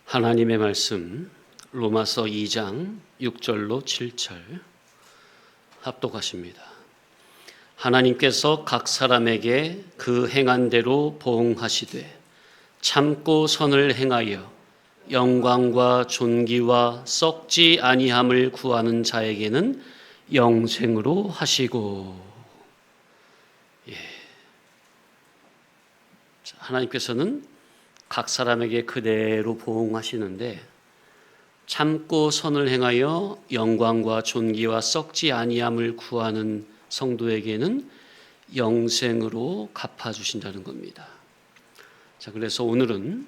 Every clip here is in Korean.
하나님의 말씀 로마서 2장 6절로 7절 합독하십니다. 하나님께서 각 사람에게 그 행한 대로 보응하시되 참고 선을 행하여 영광과 존귀와 썩지 아니함을 구하는 자에게는 영생으로 하시고. 하나님께서는 각 사람에게 그대로 보응하시는데 참고 선을 행하여 영광과 존귀와 썩지 아니함을 구하는 성도에게는 영생으로 갚아주신다는 겁니다. 자, 그래서 오늘은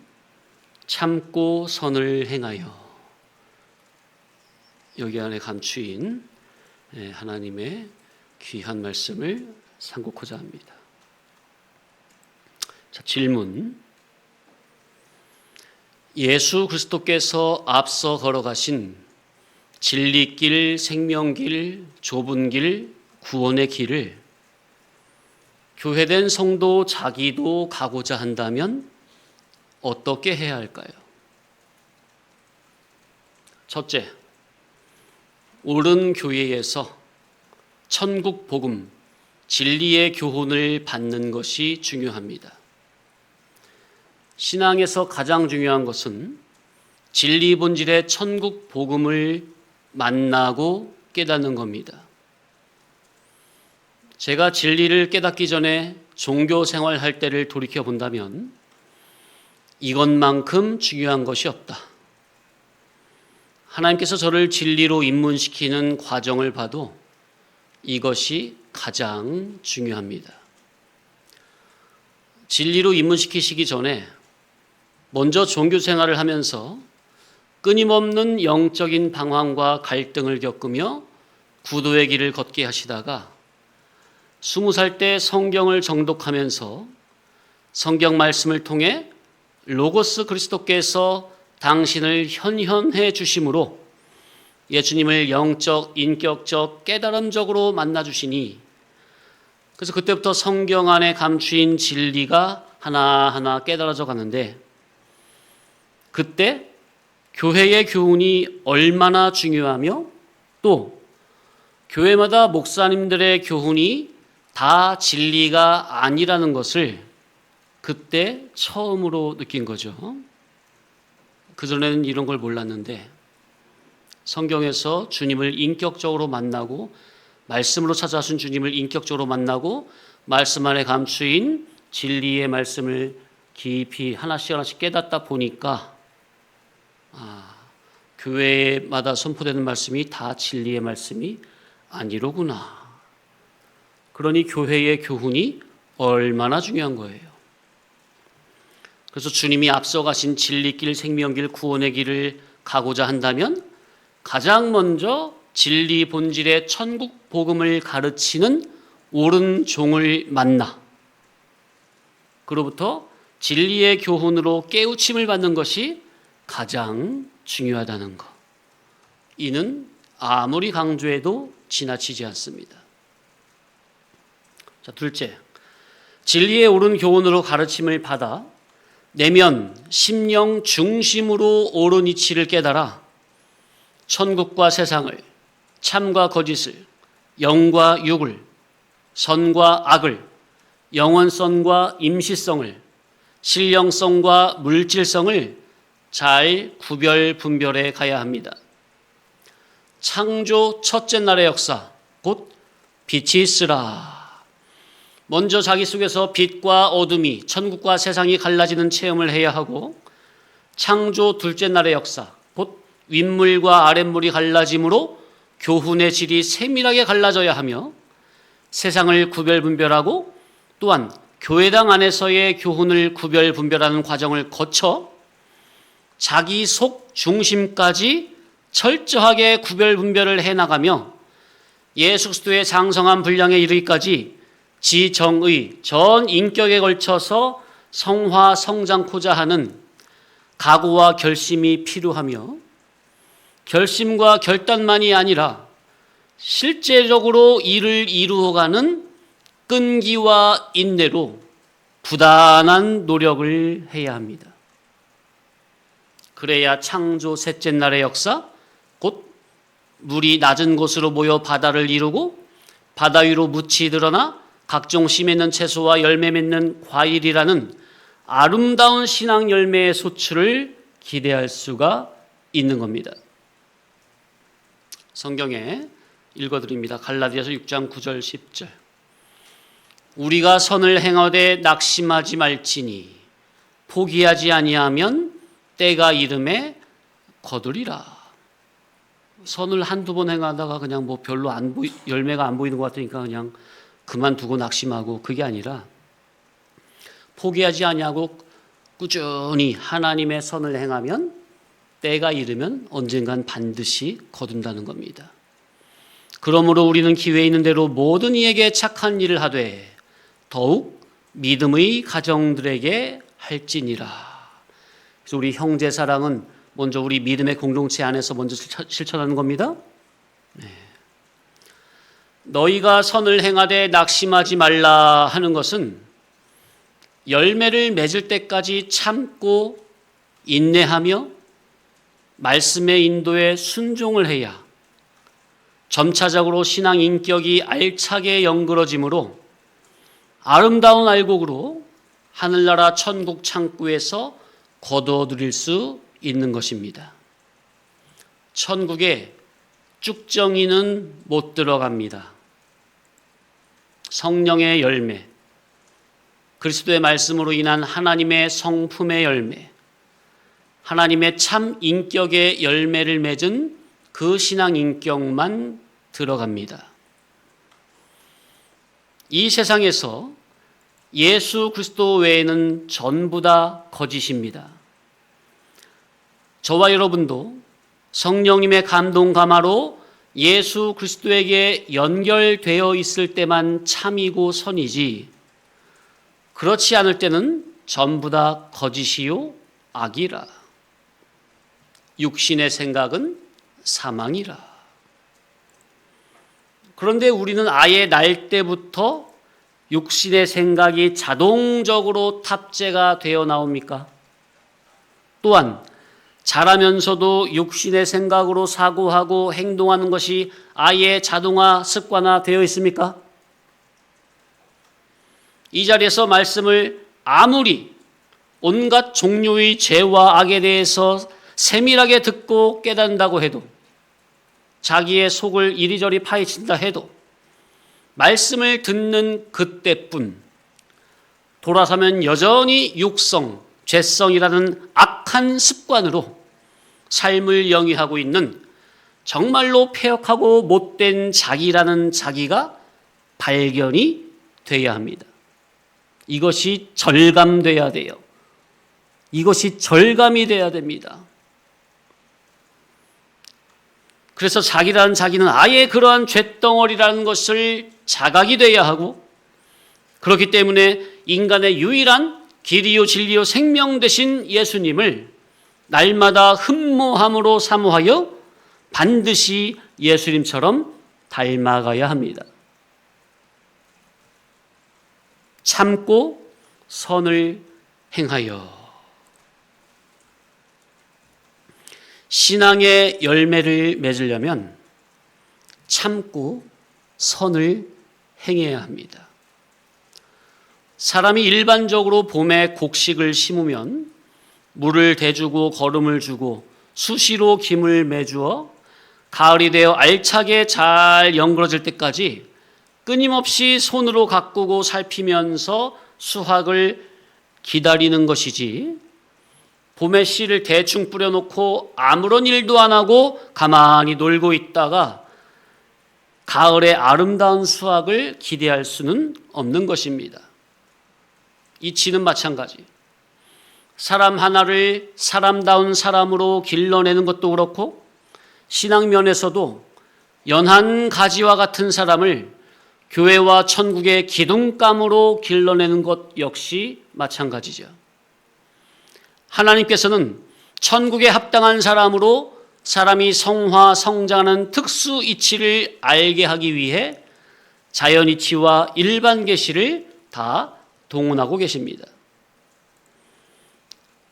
참고 선을 행하여, 여기 안에 감추인 하나님의 귀한 말씀을 상고하고자 합니다. 자, 질문. 예수 그리스도께서 앞서 걸어가신 진리길, 생명길, 좁은 길, 구원의 길을 교회된 성도 자기도 가고자 한다면 어떻게 해야 할까요? 첫째, 옳은 교회에서 천국 복음, 진리의 교훈을 받는 것이 중요합니다. 신앙에서 가장 중요한 것은 진리 본질의 천국 복음을 만나고 깨닫는 겁니다. 제가 진리를 깨닫기 전에 종교 생활할 때를 돌이켜 본다면 이것만큼 중요한 것이 없다. 하나님께서 저를 진리로 입문시키는 과정을 봐도 이것이 가장 중요합니다. 진리로 입문시키시기 전에 먼저 종교 생활을 하면서 끊임없는 영적인 방황과 갈등을 겪으며 구도의 길을 걷게 하시다가 20살 때 성경을 정독하면서 성경 말씀을 통해 로고스 그리스도께서 당신을 현현해 주심으로 예수님을 영적, 인격적, 깨달음적으로 만나 주시니, 그래서 그때부터 성경 안에 감추인 진리가 하나하나 깨달아져 가는데, 그때 교회의 교훈이 얼마나 중요하며 또 교회마다 목사님들의 교훈이 다 진리가 아니라는 것을 그때 처음으로 느낀 거죠. 그전에는 이런 걸 몰랐는데 성경에서 주님을 인격적으로 만나고, 말씀으로 찾아오신 주님을 인격적으로 만나고 말씀 안에 감추인 진리의 말씀을 깊이 하나씩 깨닫다 보니까 교회마다 선포되는 말씀이 다 진리의 말씀이 아니로구나. 그러니 교회의 교훈이 얼마나 중요한 거예요. 그래서 주님이 앞서가신 진리길, 생명길, 구원의 길을 가고자 한다면 가장 먼저 진리 본질의 천국 복음을 가르치는 옳은 종을 만나 그로부터 진리의 교훈으로 깨우침을 받는 것이 가장 중요하다는 것. 이는 아무리 강조해도 지나치지 않습니다. 자, 둘째, 진리의 옳은 교훈으로 가르침을 받아 내면, 심령 중심으로 옳은 이치를 깨달아 천국과 세상을, 참과 거짓을, 영과 육을, 선과 악을, 영원성과 임시성을, 신령성과 물질성을 잘 구별 분별해 가야 합니다. 창조 첫째 날의 역사, 곧 빛이 있으라. 먼저 자기 속에서 빛과 어둠이, 천국과 세상이 갈라지는 체험을 해야 하고, 창조 둘째 날의 역사, 곧 윗물과 아랫물이 갈라짐으로 교훈의 질이 세밀하게 갈라져야 하며, 세상을 구별 분별하고 또한 교회당 안에서의 교훈을 구별 분별하는 과정을 거쳐 자기 속 중심까지 철저하게 구별 분별을 해나가며 예수 그리스도의 장성한 분량에 이르기까지 지정의 전 인격에 걸쳐서 성화 성장코자 하는 각오와 결심이 필요하며, 결심과 결단만이 아니라 실제적으로 이를 이루어가는 끈기와 인내로 부단한 노력을 해야 합니다. 그래야 창조 셋째 날의 역사, 곧 물이 낮은 곳으로 모여 바다를 이루고 바다 위로 묻이 드러나 각종 씨 맺는 채소와 열매 맺는 과일이라는 아름다운 신앙 열매의 소출을 기대할 수가 있는 겁니다. 성경에 읽어드립니다. 갈라디아서 6장 9절 10절. 우리가 선을 행하되 낙심하지 말지니 포기하지 아니하면 때가 이름에 거두리라. 선을 한두 번 행하다가 그냥 뭐 별로 열매가 안 보이는 것 같으니까 그냥 그만두고 낙심하고, 그게 아니라 포기하지 아니하고 꾸준히 하나님의 선을 행하면 때가 이르면 언젠간 반드시 거둔다는 겁니다. 그러므로 우리는 기회 있는 대로 모든 이에게 착한 일을 하되 더욱 믿음의 가정들에게 할지니라. 그래서 우리 형제 사랑은 먼저 우리 믿음의 공동체 안에서 먼저 실천하는 겁니다. 네. 너희가 선을 행하되 낙심하지 말라 하는 것은 열매를 맺을 때까지 참고 인내하며 말씀의 인도에 순종을 해야 점차적으로 신앙 인격이 알차게 연그러짐으로 아름다운 알곡으로 하늘나라 천국 창구에서 거둬들일 수 있는 것입니다. 천국에 쭉정이는 못 들어갑니다. 성령의 열매, 그리스도의 말씀으로 인한 하나님의 성품의 열매, 하나님의 참 인격의 열매를 맺은 그 신앙 인격만 들어갑니다. 이 세상에서 예수 그리스도 외에는 전부 다 거짓입니다. 저와 여러분도 성령님의 감동 감화로 예수 그리스도에게 연결되어 있을 때만 참이고 선이지, 그렇지 않을 때는 전부 다 거짓이요 악이라. 육신의 생각은 사망이라. 그런데 우리는 아예 날 때부터 육신의 생각이 자동적으로 탑재가 되어 나옵니까? 또한 자라면서도 육신의 생각으로 사고하고 행동하는 것이 아예 자동화, 습관화되어 있습니까? 이 자리에서 말씀을 아무리 온갖 종류의 죄와 악에 대해서 세밀하게 듣고 깨닫는다고 해도, 자기의 속을 이리저리 파헤친다 해도 말씀을 듣는 그때뿐 돌아서면 여전히 육성, 죄성이라는 악한 습관으로 삶을 영위하고 있는 정말로 폐역하고 못된 자기라는 자기가 발견이 돼야 합니다. 이것이 절감돼야 돼요. 이것이 절감이 돼야 됩니다. 그래서 자기라는 자기는 아예 그러한 쇳덩어리라는 것을 자각이 돼야 하고, 그렇기 때문에 인간의 유일한 길이요 진리요 생명 되신 예수님을 날마다 흠모함으로 사모하여 반드시 예수님처럼 닮아가야 합니다. 참고 선을 행하여 신앙의 열매를 맺으려면 참고 선을 행해야 합니다. 사람이 일반적으로 봄에 곡식을 심으면 물을 대주고 거름을 주고 수시로 김을 매주어 가을이 되어 알차게 잘 연그러질 때까지 끊임없이 손으로 가꾸고 살피면서 수확을 기다리는 것이지, 봄에 씨를 대충 뿌려놓고 아무런 일도 안 하고 가만히 놀고 있다가 가을의 아름다운 수확을 기대할 수는 없는 것입니다. 이치는 마찬가지. 사람 하나를 사람다운 사람으로 길러내는 것도 그렇고, 신앙 면에서도 연한 가지와 같은 사람을 교회와 천국의 기둥감으로 길러내는 것 역시 마찬가지죠. 하나님께서는 천국에 합당한 사람으로 사람이 성화, 성장하는 특수 이치를 알게 하기 위해 자연 이치와 일반 계시를 다 동원하고 계십니다.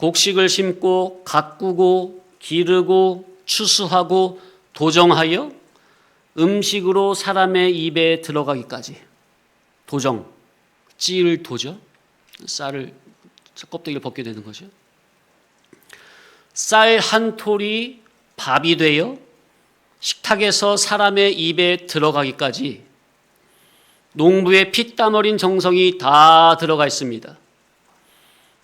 곡식을 심고 가꾸고 기르고 추수하고 도정하여 음식으로 사람의 입에 들어가기까지. 도정, 찌를 도죠. 쌀을 껍데기를 벗게 되는 거죠. 쌀 한 톨이 밥이 되어 식탁에서 사람의 입에 들어가기까지 농부의 피땀 어린 정성이 다 들어가 있습니다.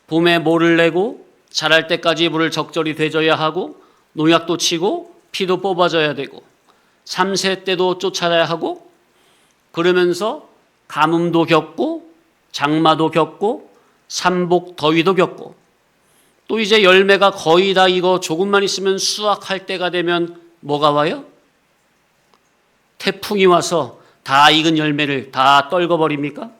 봄에 모를 내고 자랄 때까지 물을 적절히 되줘야 하고 농약도 치고 피도 뽑아줘야 되고 참새 때도 쫓아야 하고 그러면서 가뭄도 겪고 장마도 겪고 삼복 더위도 겪고 또 이제 열매가 거의 다 익어 조금만 있으면 수확할 때가 되면 뭐가 와요? 태풍이 와서 다 익은 열매를 다 떨궈버립니까?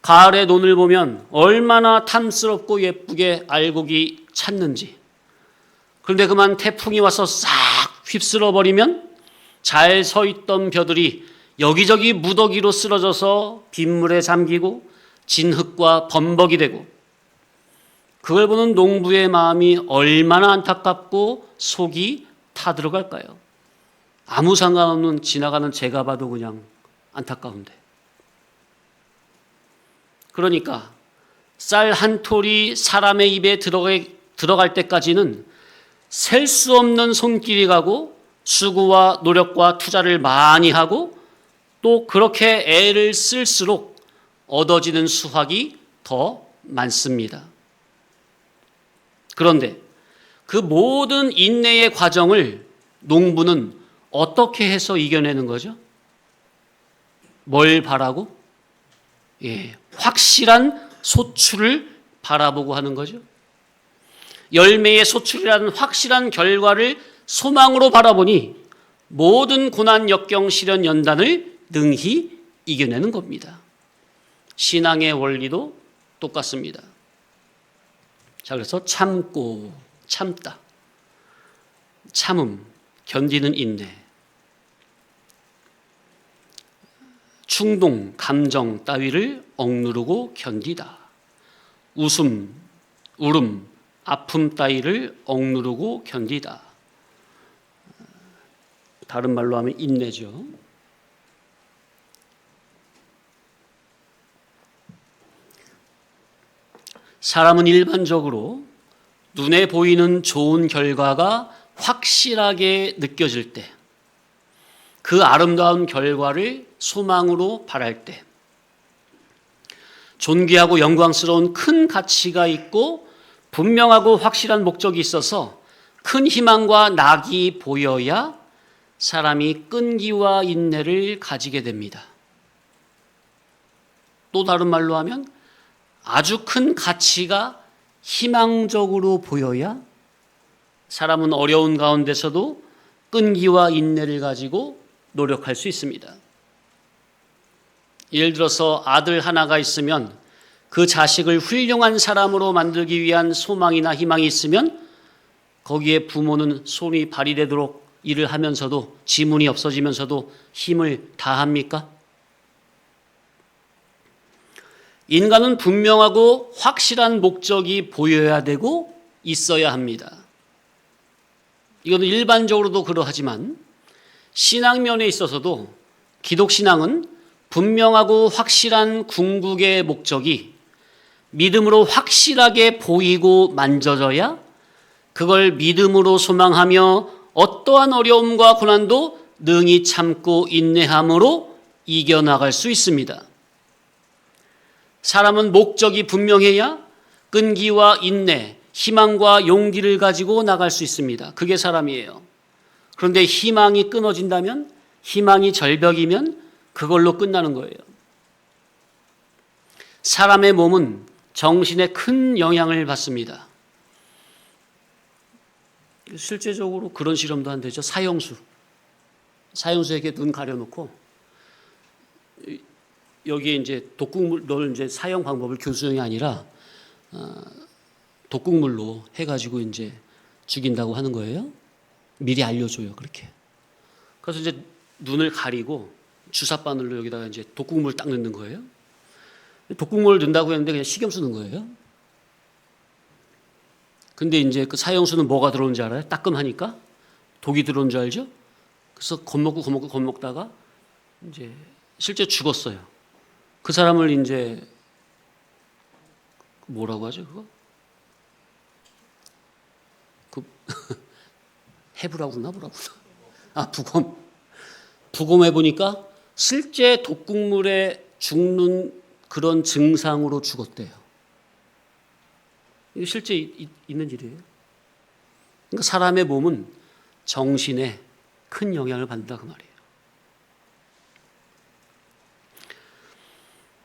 가을의 논을 보면 얼마나 탐스럽고 예쁘게 알곡이 찼는지. 그런데 그만 태풍이 와서 싹 휩쓸어버리면 잘 서 있던 벼들이 여기저기 무더기로 쓰러져서 빗물에 잠기고 진흙과 범벅이 되고 그걸 보는 농부의 마음이 얼마나 안타깝고 속이 타들어갈까요? 아무 상관없는 지나가는 제가 봐도 그냥 안타까운데. 그러니까 쌀 한 톨이 사람의 입에 들어갈 때까지는 셀 수 없는 손길이 가고 수고와 노력과 투자를 많이 하고 또 그렇게 애를 쓸수록 얻어지는 수확이 더 많습니다. 그런데 그 모든 인내의 과정을 농부는 어떻게 해서 이겨내는 거죠? 뭘 바라고? 확실한 소출을 바라보고 하는 거죠. 열매의 소출이라는 확실한 결과를 소망으로 바라보니 모든 고난, 역경, 시련, 연단을 능히 이겨내는 겁니다. 신앙의 원리도 똑같습니다. 자, 그래서 참고 참다. 참음, 견디는 인내. 충동, 감정 따위를 억누르고 견디다. 웃음, 울음, 아픔 따위를 억누르고 견디다. 다른 말로 하면 인내죠. 사람은 일반적으로 눈에 보이는 좋은 결과가 확실하게 느껴질 때, 그 아름다운 결과를 소망으로 바랄 때, 존귀하고 영광스러운 큰 가치가 있고 분명하고 확실한 목적이 있어서 큰 희망과 낙이 보여야 사람이 끈기와 인내를 가지게 됩니다. 또 다른 말로 하면 아주 큰 가치가 희망적으로 보여야 사람은 어려운 가운데서도 끈기와 인내를 가지고 노력할 수 있습니다. 예를 들어서 아들 하나가 있으면 그 자식을 훌륭한 사람으로 만들기 위한 소망이나 희망이 있으면 거기에 부모는 손이 발휘되도록 일을 하면서도 지문이 없어지면서도 힘을 다합니까? 인간은 분명하고 확실한 목적이 보여야 되고 있어야 합니다. 이거는 일반적으로도 그러하지만 신앙면에 있어서도 기독신앙은 분명하고 확실한 궁극의 목적이 믿음으로 확실하게 보이고 만져져야 그걸 믿음으로 소망하며 어떠한 어려움과 고난도 능히 참고 인내함으로 이겨나갈 수 있습니다. 사람은 목적이 분명해야 끈기와 인내, 희망과 용기를 가지고 나갈 수 있습니다. 그게 사람이에요. 그런데 희망이 끊어진다면, 희망이 절벽이면 그걸로 끝나는 거예요. 사람의 몸은 정신에 큰 영향을 받습니다. 실제적으로 그런 실험도 한대죠. 사형수에게 눈 가려놓고 여기에 이제 독극물을 이제 사형 방법을 교수형이 아니라 독극물로 해가지고 이제 죽인다고 하는 거예요. 미리 알려줘요, 그렇게. 그래서 이제 눈을 가리고 주사바늘로 여기다가 이제 독극물 딱 넣는 거예요. 독극물을 넣는다고 했는데 그냥 식염 쓰는 거예요. 근데 이제 그 사형수는 뭐가 들어온지 알아요? 따끔하니까 독이 들어온 줄 알죠? 그래서 겁먹다가 이제 실제 죽었어요. 그 사람을 이제 뭐라고 하죠, 그거? 그 해부라고 그러나 뭐라고 그러나? 부검해 보니까 실제 독극물에 죽는 그런 증상으로 죽었대요. 이게 실제 있는 일이에요. 그러니까 사람의 몸은 정신에 큰 영향을 받는다 그 말이에요.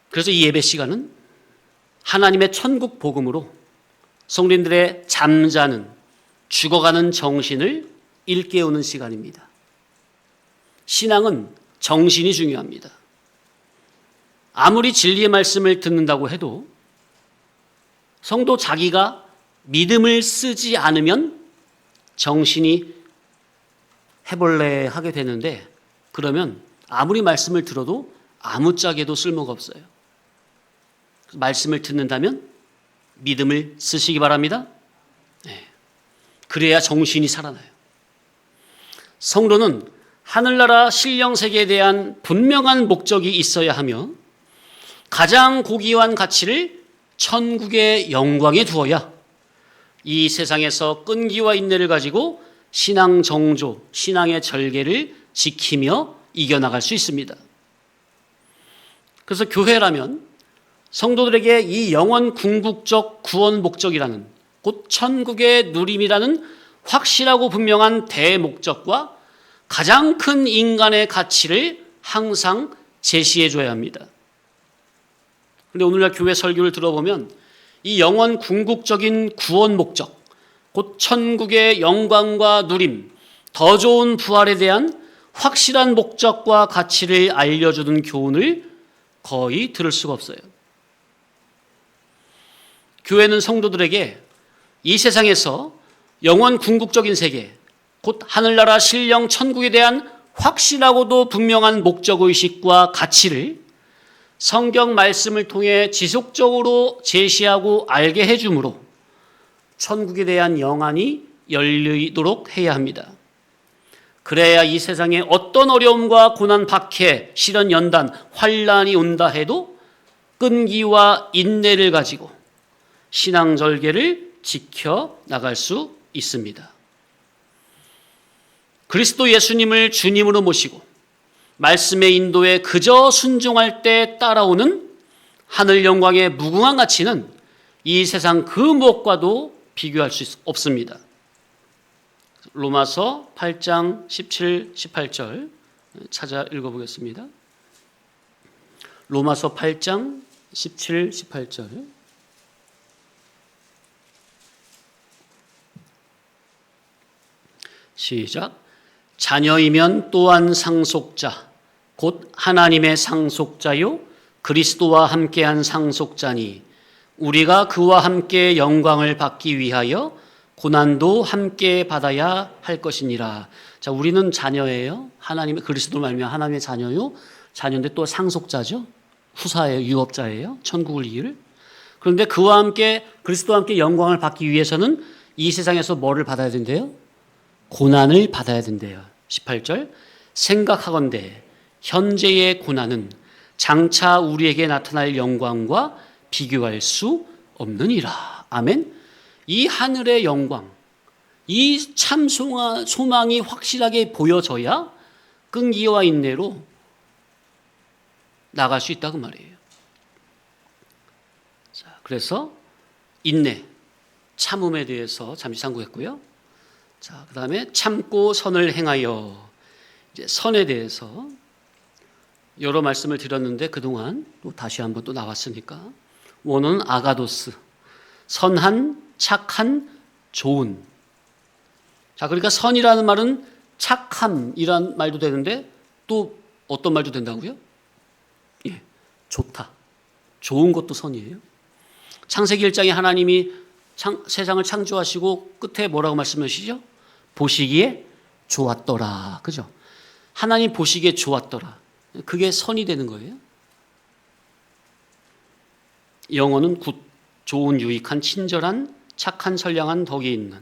그래서 이 예배 시간은 하나님의 천국 복음으로 성도님들의 잠자는 죽어가는 정신을 일깨우는 시간입니다. 신앙은 정신이 중요합니다. 아무리 진리의 말씀을 듣는다고 해도 성도 자기가 믿음을 쓰지 않으면 정신이 해볼래 하게 되는데, 그러면 아무리 말씀을 들어도 아무짝에도 쓸모가 없어요. 말씀을 듣는다면 믿음을 쓰시기 바랍니다. 네. 그래야 정신이 살아나요. 성도는 하늘나라 신령세계에 대한 분명한 목적이 있어야 하며 가장 고귀한 가치를 천국의 영광에 두어야 이 세상에서 끈기와 인내를 가지고 신앙 정조, 신앙의 절개를 지키며 이겨나갈 수 있습니다. 그래서 교회라면 성도들에게 이 영원 궁극적 구원 목적이라는, 곧 천국의 누림이라는 확실하고 분명한 대목적과 가장 큰 인간의 가치를 항상 제시해 줘야 합니다. 그런데 오늘날 교회 설교를 들어보면 이 영원 궁극적인 구원 목적, 곧 천국의 영광과 누림, 더 좋은 부활에 대한 확실한 목적과 가치를 알려주는 교훈을 거의 들을 수가 없어요. 교회는 성도들에게 이 세상에서 영원 궁극적인 세계, 곧 하늘나라 신령 천국에 대한 확실하고도 분명한 목적의식과 가치를 성경 말씀을 통해 지속적으로 제시하고 알게 해주므로 천국에 대한 영안이 열리도록 해야 합니다. 그래야 이 세상에 어떤 어려움과 고난, 박해, 시련, 연단, 환난이 온다 해도 끈기와 인내를 가지고 신앙 절개를 지켜 나갈 수 있습니다. 그리스도 예수님을 주님으로 모시고 말씀의 인도에 그저 순종할 때 따라오는 하늘 영광의 무궁한 가치는 이 세상 그 무엇과도 비교할 수 없습니다. 로마서 8장 17, 18절 찾아 읽어보겠습니다. 로마서 8장 17, 18절 시작. 자녀이면 또한 상속자, 곧 하나님의 상속자요 그리스도와 함께한 상속자니 우리가 그와 함께 영광을 받기 위하여 고난도 함께 받아야 할 것이니라. 자, 우리는 자녀예요. 하나님의 그리스도를 말미암아 하나님의 자녀요. 자녀인데 또 상속자죠. 후사예요. 유업자예요. 천국을 이을. 그런데 그와 함께 그리스도와 함께 영광을 받기 위해서는 이 세상에서 뭐를 받아야 된대요? 고난을 받아야 된대요. 18절. 생각하건대 현재의 고난은 장차 우리에게 나타날 영광과 비교할 수 없느니라. 아멘. 이 하늘의 영광, 이 참 소망이 확실하게 보여져야 끈기와 인내로 나갈 수 있다고 말이에요. 자, 그래서 인내, 참음에 대해서 잠시 상고했고요. 자, 그 다음에 참고 선을 행하여, 이제 선에 대해서 여러 말씀을 드렸는데 그동안 또 다시 한번 또 나왔으니까 원어는 아가도스, 선한, 착한, 좋은. 자, 그러니까 선이라는 말은 착함이란 말도 되는데 또 어떤 말도 된다고요? 예, 좋다. 좋은 것도 선이에요. 창세기 1장에 하나님이 세상을 창조하시고 끝에 뭐라고 말씀하시죠? 보시기에 좋았더라. 그죠? 하나님 보시기에 좋았더라. 그게 선이 되는 거예요. 영어는 굿, 좋은, 유익한, 친절한, 착한 선량한 덕이 있는,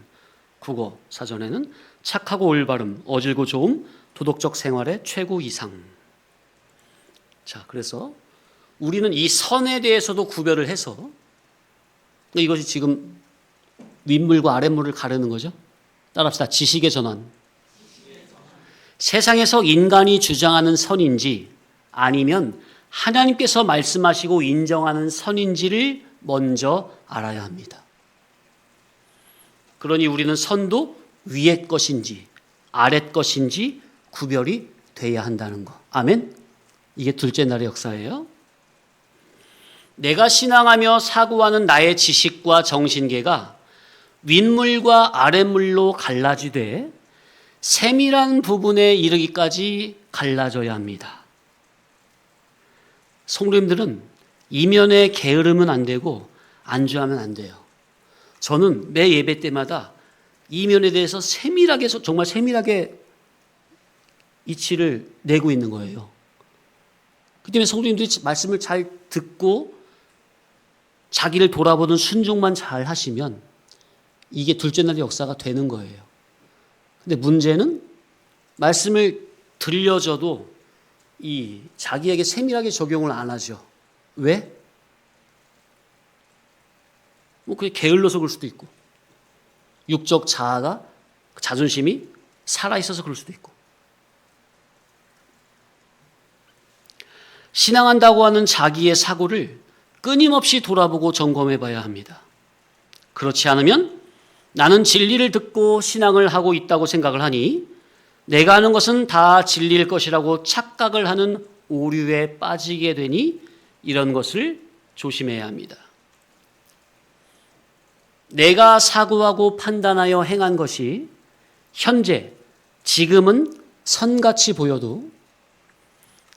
국어 사전에는 착하고 올바름, 어질고 좋음, 도덕적 생활의 최고 이상. 자, 그래서 우리는 이 선에 대해서도 구별을 해서, 이것이 지금 윗물과 아랫물을 가르는 거죠. 따라합시다. 지식의 전환. 세상에서 인간이 주장하는 선인지 아니면 하나님께서 말씀하시고 인정하는 선인지를 먼저 알아야 합니다. 그러니 우리는 선도 위의 것인지 아랫 것인지 구별이 돼야 한다는 거. 아멘? 이게 둘째 날의 역사예요. 내가 신앙하며 사고하는 나의 지식과 정신계가 윗물과 아랫물로 갈라지되 세밀한 부분에 이르기까지 갈라져야 합니다. 성도님들은 이면에 게으르면 안 되고 안주하면 안 돼요. 저는 매 예배 때마다 이면에 대해서 세밀하게, 정말 세밀하게 이치를 내고 있는 거예요. 그 때문에 성도님들이 말씀을 잘 듣고 자기를 돌아보는 순종만 잘 하시면 이게 둘째 날의 역사가 되는 거예요. 근데 문제는 말씀을 들려줘도 이 자기에게 세밀하게 적용을 안 하죠. 왜? 뭐 그게 게을러서 그럴 수도 있고, 육적 자아가, 자존심이 살아있어서 그럴 수도 있고. 신앙한다고 하는 자기의 사고를 끊임없이 돌아보고 점검해 봐야 합니다. 그렇지 않으면 나는 진리를 듣고 신앙을 하고 있다고 생각을 하니 내가 하는 것은 다 진리일 것이라고 착각을 하는 오류에 빠지게 되니 이런 것을 조심해야 합니다. 내가 사고하고 판단하여 행한 것이 현재, 지금은 선같이 보여도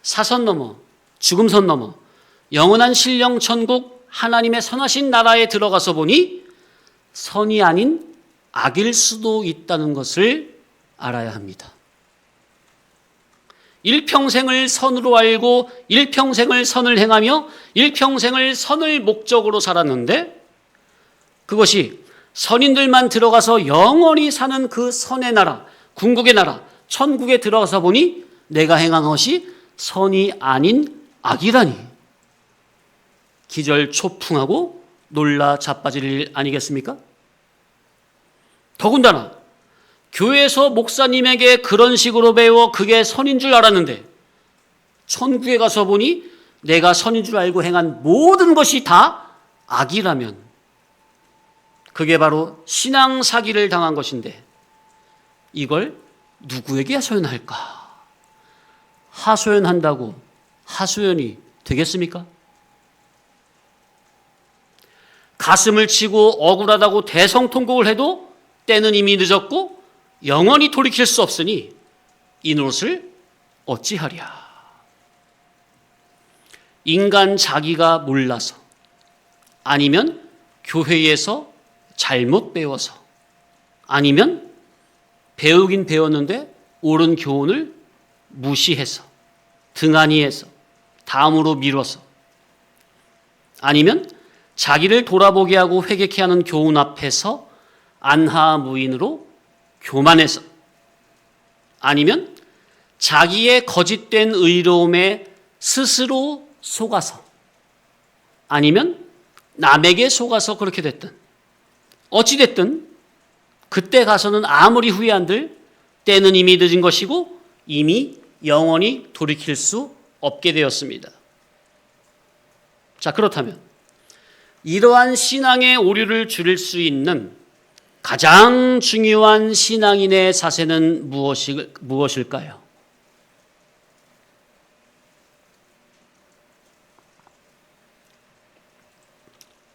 사선 넘어, 죽음선 넘어 영원한 신령 천국 하나님의 선하신 나라에 들어가서 보니 선이 아닌 악일 수도 있다는 것을 알아야 합니다. 일평생을 선으로 알고 일평생을 선을 행하며 일평생을 선을 목적으로 살았는데 그것이 선인들만 들어가서 영원히 사는 그 선의 나라, 궁극의 나라, 천국에 들어가서 보니 내가 행한 것이 선이 아닌 악이라니 기절초풍하고 놀라 자빠질 일 아니겠습니까? 더군다나 교회에서 목사님에게 그런 식으로 배워 그게 선인 줄 알았는데 천국에 가서 보니 내가 선인 줄 알고 행한 모든 것이 다 악이라면 그게 바로 신앙 사기를 당한 것인데 이걸 누구에게 하소연할까? 하소연한다고 하소연이 되겠습니까? 가슴을 치고 억울하다고 대성통곡을 해도 때는 이미 늦었고 영원히 돌이킬 수 없으니 이 노릇을 어찌하랴. 인간 자기가 몰라서 아니면 교회에서 잘못 배워서 아니면 배우긴 배웠는데 옳은 교훈을 무시해서 등한히해서 다음으로 미뤄서 아니면 자기를 돌아보게 하고 회개케 하는 교훈 앞에서 안하무인으로 교만해서 아니면 자기의 거짓된 의로움에 스스로 속아서 아니면 남에게 속아서 그렇게 됐든 어찌됐든 그때 가서는 아무리 후회한들 때는 이미 늦은 것이고 이미 영원히 돌이킬 수 없게 되었습니다. 자, 그렇다면 이러한 신앙의 오류를 줄일 수 있는 가장 중요한 신앙인의 자세는 무엇일까요?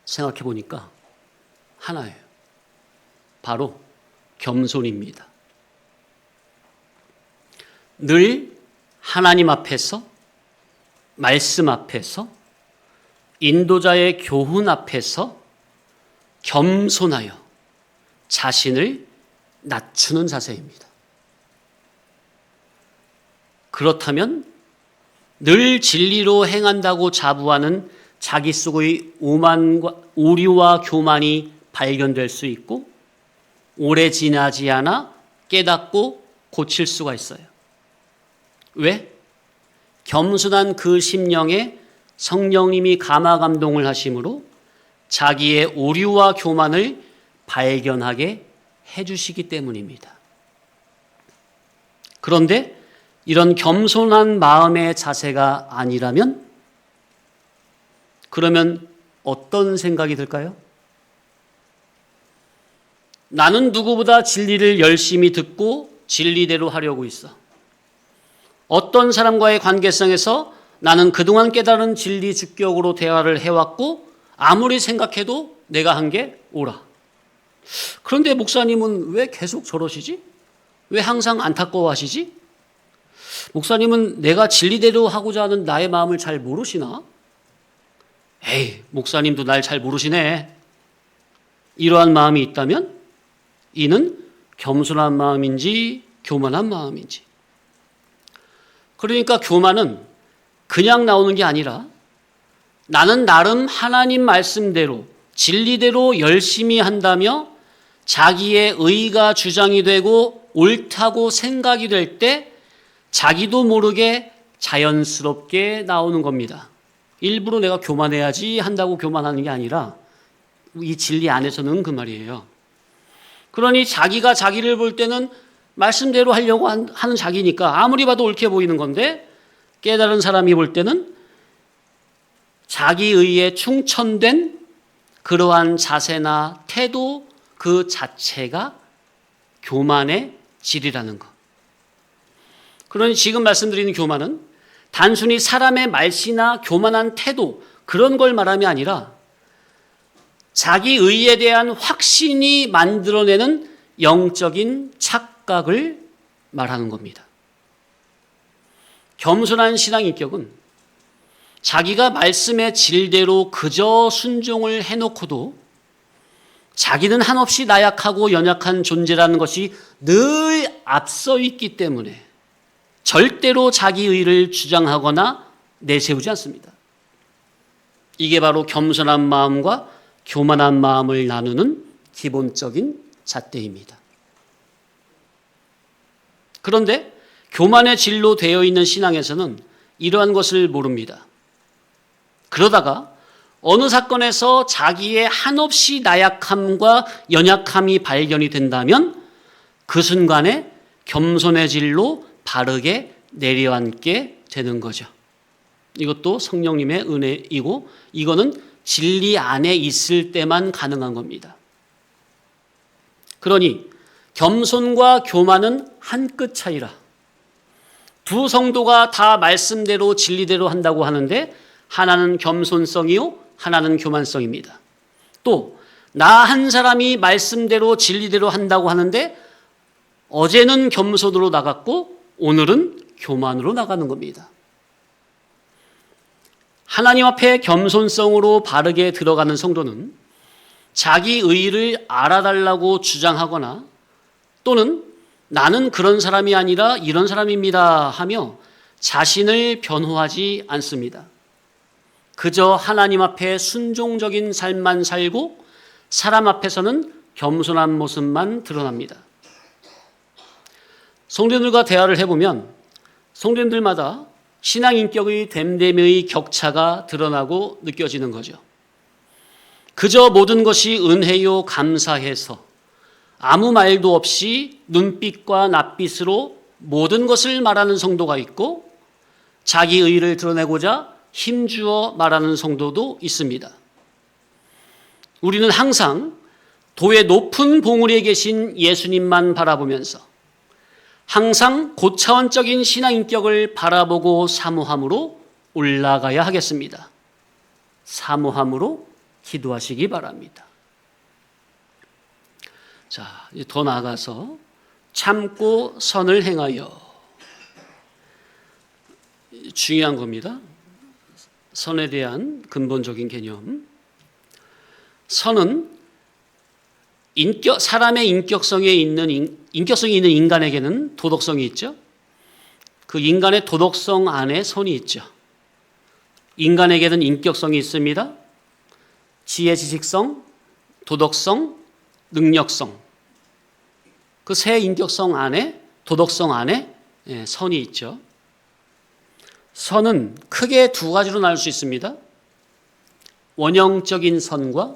생각해 보니까 하나예요. 바로 겸손입니다. 늘 하나님 앞에서, 말씀 앞에서, 인도자의 교훈 앞에서 겸손하여 자신을 낮추는 자세입니다. 그렇다면 늘 진리로 행한다고 자부하는 자기 속의 오만과 오류와 교만이 발견될 수 있고 오래 지나지 않아 깨닫고 고칠 수가 있어요. 왜? 겸손한 그 심령에 성령님이 감화감동을 하심으로 자기의 오류와 교만을 발견하게 해주시기 때문입니다. 그런데 이런 겸손한 마음의 자세가 아니라면 그러면 어떤 생각이 들까요? 나는 누구보다 진리를 열심히 듣고 진리대로 하려고 있어. 어떤 사람과의 관계성에서 나는 그동안 깨달은 진리 주격으로 대화를 해왔고 아무리 생각해도 내가 한 게 옳아. 그런데 목사님은 왜 계속 저러시지? 왜 항상 안타까워하시지? 목사님은 내가 진리대로 하고자 하는 나의 마음을 잘 모르시나? 에이, 목사님도 날 잘 모르시네. 이러한 마음이 있다면 이는 겸손한 마음인지 교만한 마음인지. 그러니까 교만은 그냥 나오는 게 아니라 나는 나름 하나님 말씀대로 진리대로 열심히 한다며 자기의 의가 주장이 되고 옳다고 생각이 될 때 자기도 모르게 자연스럽게 나오는 겁니다. 일부러 내가 교만해야지 한다고 교만하는 게 아니라 이 진리 안에서는 그 말이에요. 그러니 자기가 자기를 볼 때는 말씀대로 하려고 하는 자기니까 아무리 봐도 옳게 보이는 건데 깨달은 사람이 볼 때는 자기 의에 충천된 그러한 자세나 태도 그 자체가 교만의 질이라는 것. 그러니 지금 말씀드리는 교만은 단순히 사람의 말씨나 교만한 태도 그런 걸 말함이 아니라 자기 의에 대한 확신이 만들어내는 영적인 착각을 말하는 겁니다. 겸손한 신앙 인격은 자기가 말씀의 질대로 그저 순종을 해놓고도 자기는 한없이 나약하고 연약한 존재라는 것이 늘 앞서 있기 때문에 절대로 자기 의를 주장하거나 내세우지 않습니다. 이게 바로 겸손한 마음과 교만한 마음을 나누는 기본적인 잣대입니다. 그런데 교만의 질로 되어 있는 신앙에서는 이러한 것을 모릅니다. 그러다가 어느 사건에서 자기의 한없이 나약함과 연약함이 발견이 된다면 그 순간에 겸손의 질로 바르게 내려앉게 되는 거죠. 이것도 성령님의 은혜이고 이거는 진리 안에 있을 때만 가능한 겁니다. 그러니 겸손과 교만은 한 끗 차이라. 두 성도가 다 말씀대로 진리대로 한다고 하는데 하나는 겸손성이요 하나는 교만성입니다. 또 나 한 사람이 말씀대로 진리대로 한다고 하는데 어제는 겸손으로 나갔고 오늘은 교만으로 나가는 겁니다. 하나님 앞에 겸손성으로 바르게 들어가는 성도는 자기 의의를 알아달라고 주장하거나 또는 나는 그런 사람이 아니라 이런 사람입니다 하며 자신을 변호하지 않습니다. 그저 하나님 앞에 순종적인 삶만 살고 사람 앞에서는 겸손한 모습만 드러납니다. 성도들과 대화를 해보면 성도들마다 신앙 인격의 됨됨의 격차가 드러나고 느껴지는 거죠. 그저 모든 것이 은혜요 감사해서 아무 말도 없이 눈빛과 낯빛으로 모든 것을 말하는 성도가 있고 자기 의의를 드러내고자 힘주어 말하는 성도도 있습니다. 우리는 항상 도의 높은 봉우리에 계신 예수님만 바라보면서 항상 고차원적인 신앙 인격을 바라보고 사모함으로 올라가야 하겠습니다. 사모함으로 기도하시기 바랍니다. 자, 더 나아가서 참고 선을 행하여. 중요한 겁니다. 선에 대한 근본적인 개념. 선은 사람의 인격성이 있는 인간에게는 도덕성이 있죠. 그 인간의 도덕성 안에 선이 있죠. 인간에게는 인격성이 있습니다. 지혜, 지식성, 도덕성, 능력성. 그 세 인격성 안에, 도덕성 안에 선이 있죠. 선은 크게 두 가지로 나눌 수 있습니다. 원형적인 선과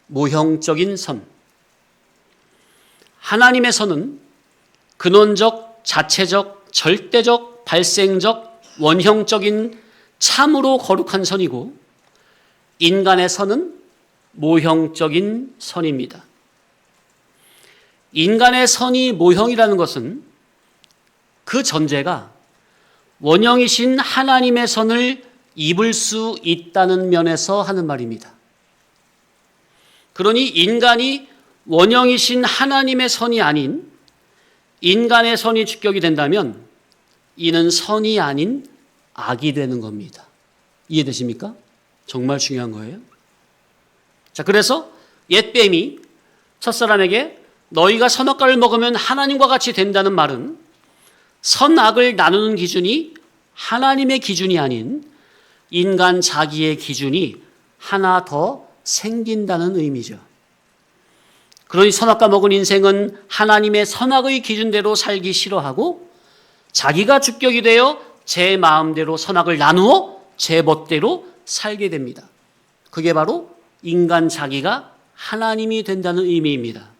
모형적인 선. 하나님의 선은 근원적, 자체적, 절대적, 발생적, 원형적인 참으로 거룩한 선이고, 인간의 선은 모형적인 선입니다. 인간의 선이 모형이라는 것은 그 전제가 원형이신 하나님의 선을 입을 수 있다는 면에서 하는 말입니다. 그러니 인간이 원형이신 하나님의 선이 아닌 인간의 선이 주격이 된다면 이는 선이 아닌 악이 되는 겁니다. 이해되십니까? 정말 중요한 거예요. 자, 그래서 옛뱀이 첫사람에게 너희가 선악과를 먹으면 하나님과 같이 된다는 말은 선악을 나누는 기준이 하나님의 기준이 아닌 인간 자기의 기준이 하나 더 생긴다는 의미죠. 그러니 선악과 먹은 인생은 하나님의 선악의 기준대로 살기 싫어하고 자기가 주격이 되어 제 마음대로 선악을 나누어 제 멋대로 살게 됩니다. 그게 바로 인간 자기가 하나님이 된다는 의미입니다.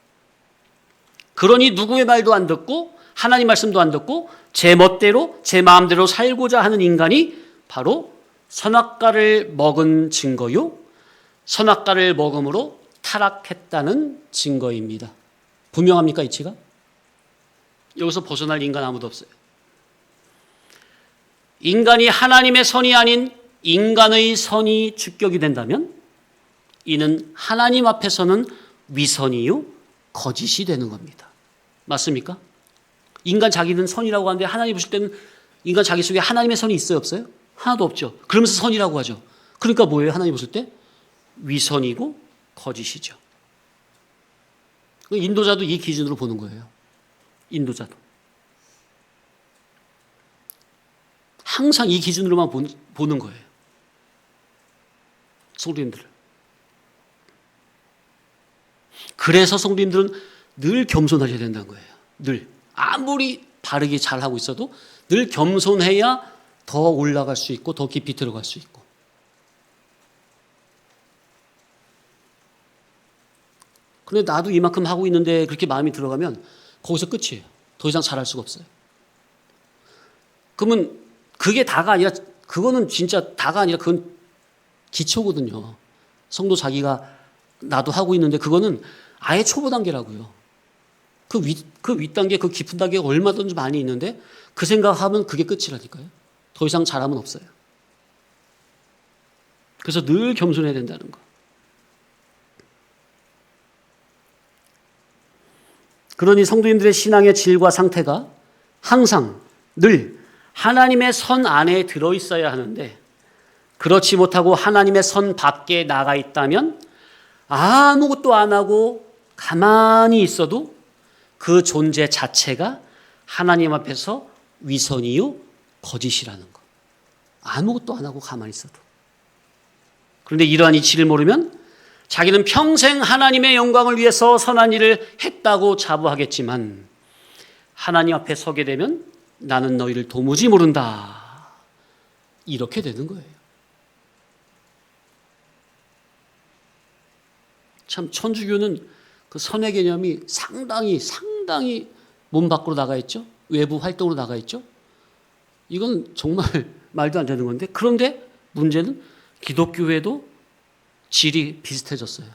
그러니 누구의 말도 안 듣고 하나님 말씀도 안 듣고 제 멋대로 제 마음대로 살고자 하는 인간이 바로 선악과를 먹은 증거요, 선악과를 먹음으로 타락했다는 증거입니다. 분명합니까, 이치가? 여기서 벗어날 인간 아무도 없어요. 인간이 하나님의 선이 아닌 인간의 선이 주격이 된다면 이는 하나님 앞에서는 위선이요 거짓이 되는 겁니다. 맞습니까? 인간 자기는 선이라고 하는데 하나님 보실 때는 인간 자기 속에 하나님의 선이 있어요, 없어요? 하나도 없죠. 그러면서 선이라고 하죠. 그러니까 뭐예요? 하나님 보실 때 위선이고 거짓이죠. 인도자도 이 기준으로 보는 거예요. 인도자도 항상 이 기준으로만 보는 거예요. 성도님들을. 그래서 성도님들은 늘 겸손하셔야 된다는 거예요. 늘. 아무리 바르게 잘하고 있어도 늘 겸손해야 더 올라갈 수 있고 더 깊이 들어갈 수 있고. 그런데 나도 이만큼 하고 있는데 그렇게 마음이 들어가면 거기서 끝이에요. 더 이상 잘할 수가 없어요. 그러면 그게 다가 아니라, 그거는 진짜 다가 아니라 그건 기초거든요. 성도 자기가 나도 하고 있는데 그거는 아예 초보 단계라고요. 그 윗단계, 그 깊은 단계가 얼마든지 많이 있는데 그 생각하면 그게 끝이라니까요. 더 이상 잘하면 없어요. 그래서 늘 겸손해야 된다는 거. 그러니 성도님들의 신앙의 질과 상태가 항상 늘 하나님의 선 안에 들어있어야 하는데, 그렇지 못하고 하나님의 선 밖에 나가 있다면 아무것도 안 하고 가만히 있어도 그 존재 자체가 하나님 앞에서 위선이요 거짓이라는 거. 아무것도 안 하고 가만히 있어도. 그런데 이러한 이치를 모르면 자기는 평생 하나님의 영광을 위해서 선한 일을 했다고 자부하겠지만 하나님 앞에 서게 되면 나는 너희를 도무지 모른다. 이렇게 되는 거예요. 참 천주교는 그 선의 개념이 상당히 몸 밖으로 나가 있죠. 외부 활동으로 나가 있죠. 이건 정말 말도 안 되는 건데, 그런데 문제는 기독교회도 질이 비슷해졌어요.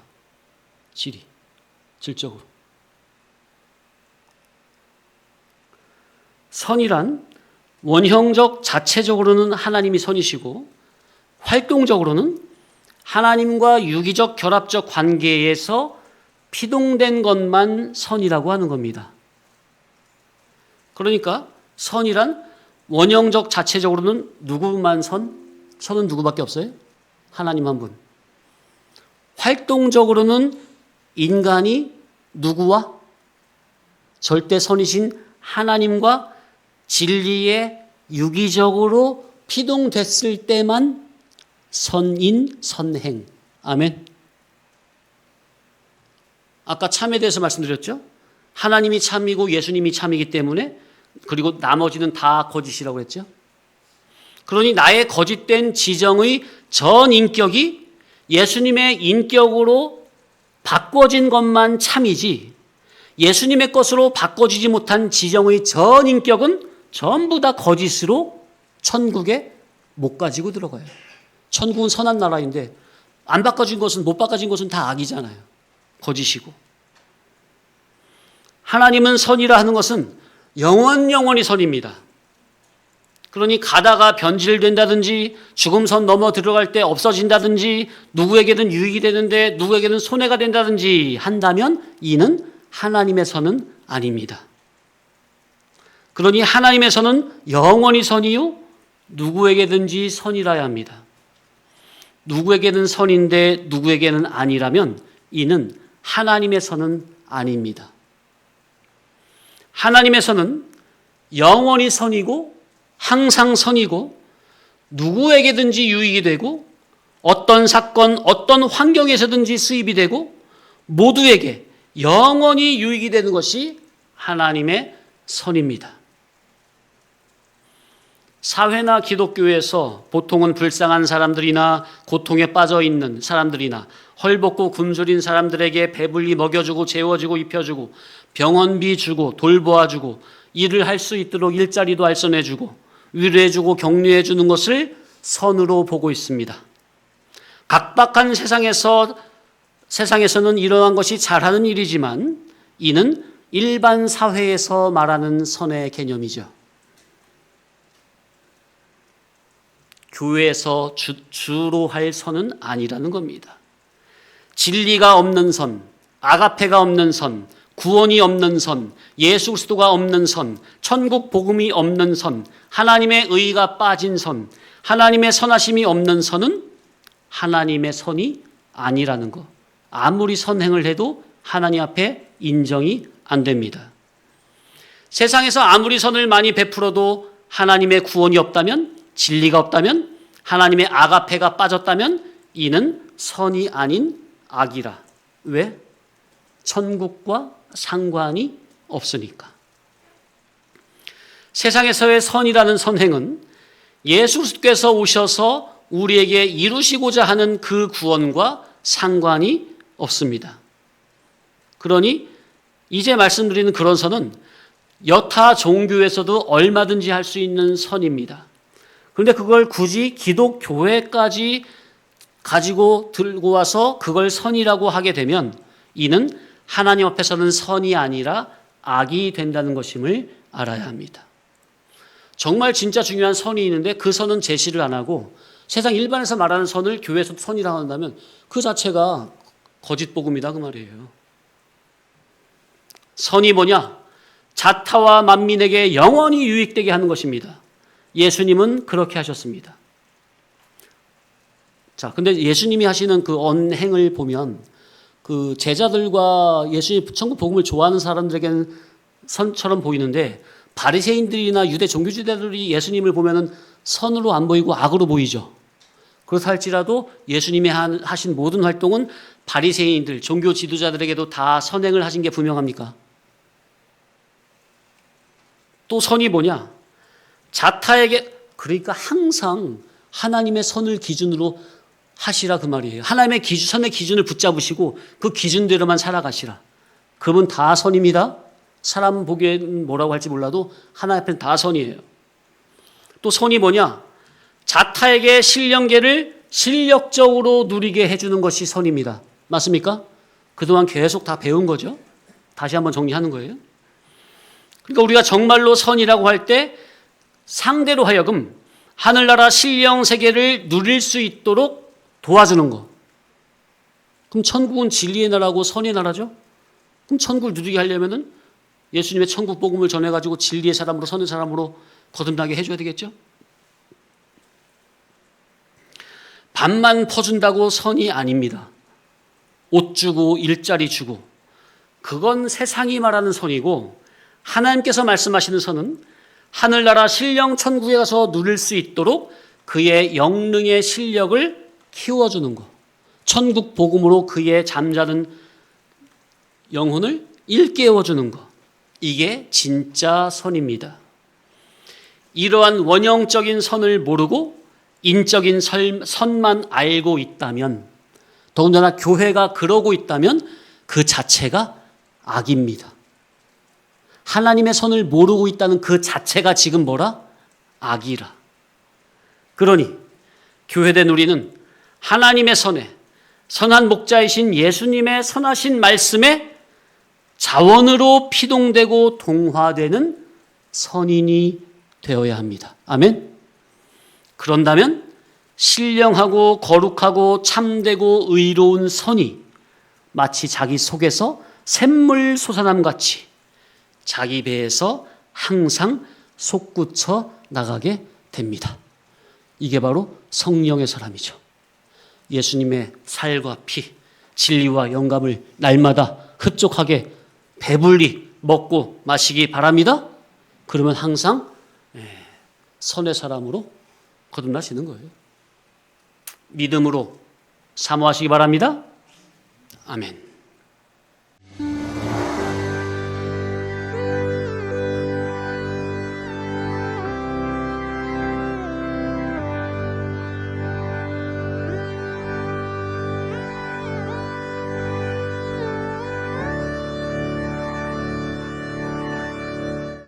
질적으로. 선이란 원형적 자체적으로는 하나님이 선이시고 활동적으로는 하나님과 유기적 결합적 관계에서 피동된 것만 선이라고 하는 겁니다. 그러니까 선이란 원형적 자체적으로는 누구만 선은 누구밖에 없어요? 하나님 한 분. 활동적으로는 인간이 누구와? 절대 선이신 하나님과 진리에 유기적으로 피동됐을 때만 선인, 선행. 아멘. 아까 참에 대해서 말씀드렸죠. 하나님이 참이고 예수님이 참이기 때문에, 그리고 나머지는 다 거짓이라고 했죠. 그러니 나의 거짓된 지정의 전 인격이 예수님의 인격으로 바꿔진 것만 참이지, 예수님의 것으로 바꿔지지 못한 지정의 전 인격은 전부 다 거짓으로 천국에 못 가지고 들어가요. 천국은 선한 나라인데 안 바꿔진 것은, 못 바꿔진 것은 다 악이잖아요. 거짓이고. 하나님은 선이라 하는 것은 영원히 선입니다. 그러니 가다가 변질된다든지 죽음선 넘어 들어갈 때 없어진다든지 누구에게든 유익이 되는데 누구에게는 손해가 된다든지 한다면 이는 하나님의 선은 아닙니다. 그러니 하나님의 선은 영원히 선이요 누구에게든지 선이라야 합니다. 누구에게는 선인데 누구에게는 아니라면 이는 하나님의 선은 아닙니다. 하나님의 선은 영원히 선이고 항상 선이고 누구에게든지 유익이 되고 어떤 사건, 어떤 환경에서든지 수입이 되고 모두에게 영원히 유익이 되는 것이 하나님의 선입니다. 사회나 기독교에서 보통은 불쌍한 사람들이나 고통에 빠져 있는 사람들이나 헐벗고 굶주린 사람들에게 배불리 먹여주고 재워주고 입혀주고 병원비 주고 돌보아주고 일을 할 수 있도록 일자리도 알선해주고 위로해주고 격려해주는 것을 선으로 보고 있습니다. 각박한 세상에서는 이러한 것이 잘하는 일이지만 이는 일반 사회에서 말하는 선의 개념이죠. 교회에서 주로 할 선은 아니라는 겁니다. 진리가 없는 선, 아가페가 없는 선, 구원이 없는 선, 예수 그리스도가 없는 선, 천국 복음이 없는 선, 하나님의 의가 빠진 선, 하나님의 선하심이 없는 선은 하나님의 선이 아니라는 것. 아무리 선행을 해도 하나님 앞에 인정이 안 됩니다. 세상에서 아무리 선을 많이 베풀어도 하나님의 구원이 없다면, 진리가 없다면, 하나님의 아가페가 빠졌다면 이는 선이 아닌 악이라. 왜? 천국과 상관이 없으니까. 세상에서의 선이라는 선행은 예수 그리스도께서 오셔서 우리에게 이루시고자 하는 그 구원과 상관이 없습니다. 그러니 이제 말씀드리는 그런 선은 여타 종교에서도 얼마든지 할 수 있는 선입니다. 그런데 그걸 굳이 기독교회까지 가지고 들고 와서 그걸 선이라고 하게 되면 이는 하나님 앞에서는 선이 아니라 악이 된다는 것임을 알아야 합니다. 정말 진짜 중요한 선이 있는데 그 선은 제시를 안 하고 세상 일반에서 말하는 선을 교회에서 선이라고 한다면 그 자체가 거짓 복음이다 그 말이에요. 선이 뭐냐? 자타와 만민에게 영원히 유익되게 하는 것입니다. 예수님은 그렇게 하셨습니다. 자, 근데 예수님이 하시는 그 언행을 보면 그 제자들과 예수님 천국 복음을 좋아하는 사람들에게는 선처럼 보이는데 바리새인들이나 유대 종교지대들이 예수님을 보면은 선으로 안 보이고 악으로 보이죠. 그렇다 할지라도 예수님이 하신 모든 활동은 바리새인들, 종교 지도자들에게도 다 선행을 하신 게 분명합니까? 또 선이 뭐냐? 자타에게, 그러니까 항상 하나님의 선을 기준으로 하시라 그 말이에요. 하나님의 선의 기준을 붙잡으시고 그 기준대로만 살아가시라. 그러면 다 선입니다. 사람 보기엔 뭐라고 할지 몰라도 하나님 앞에는 다 선이에요. 또 선이 뭐냐? 자타에게 신령계를 실력적으로 누리게 해주는 것이 선입니다. 맞습니까? 그동안 계속 다 배운 거죠. 다시 한번 정리하는 거예요. 그러니까 우리가 정말로 선이라고 할 때 상대로 하여금 하늘나라 신령 세계를 누릴 수 있도록 도와주는 거. 그럼 천국은 진리의 나라고 선의 나라죠? 그럼 천국을 누리게 하려면은 예수님의 천국 복음을 전해가지고 진리의 사람으로 선의 사람으로 거듭나게 해줘야 되겠죠? 밥만 퍼준다고 선이 아닙니다. 옷 주고 일자리 주고 그건 세상이 말하는 선이고 하나님께서 말씀하시는 선은 하늘나라 신령 천국에 가서 누릴 수 있도록 그의 영능의 실력을 키워주는 것. 천국 복음으로 그의 잠자는 영혼을 일깨워주는 것. 이게 진짜 선입니다. 이러한 원형적인 선을 모르고 인적인 선만 알고 있다면, 더군다나 교회가 그러고 있다면 그 자체가 악입니다. 하나님의 선을 모르고 있다는 그 자체가 지금 뭐라? 악이라. 그러니 교회된 우리는 하나님의 선에, 선한 목자이신 예수님의 선하신 말씀에 자원으로 피동되고 동화되는 선인이 되어야 합니다. 아멘. 그런다면 신령하고 거룩하고 참되고 의로운 선이 마치 자기 속에서 샘물 솟아남 같이 자기 배에서 항상 솟구쳐 나가게 됩니다. 이게 바로 성령의 사람이죠. 예수님의 살과 피, 진리와 영감을 날마다 흡족하게 배불리 먹고 마시기 바랍니다. 그러면 항상 선의 사람으로 거듭나시는 거예요. 믿음으로 사모하시기 바랍니다. 아멘.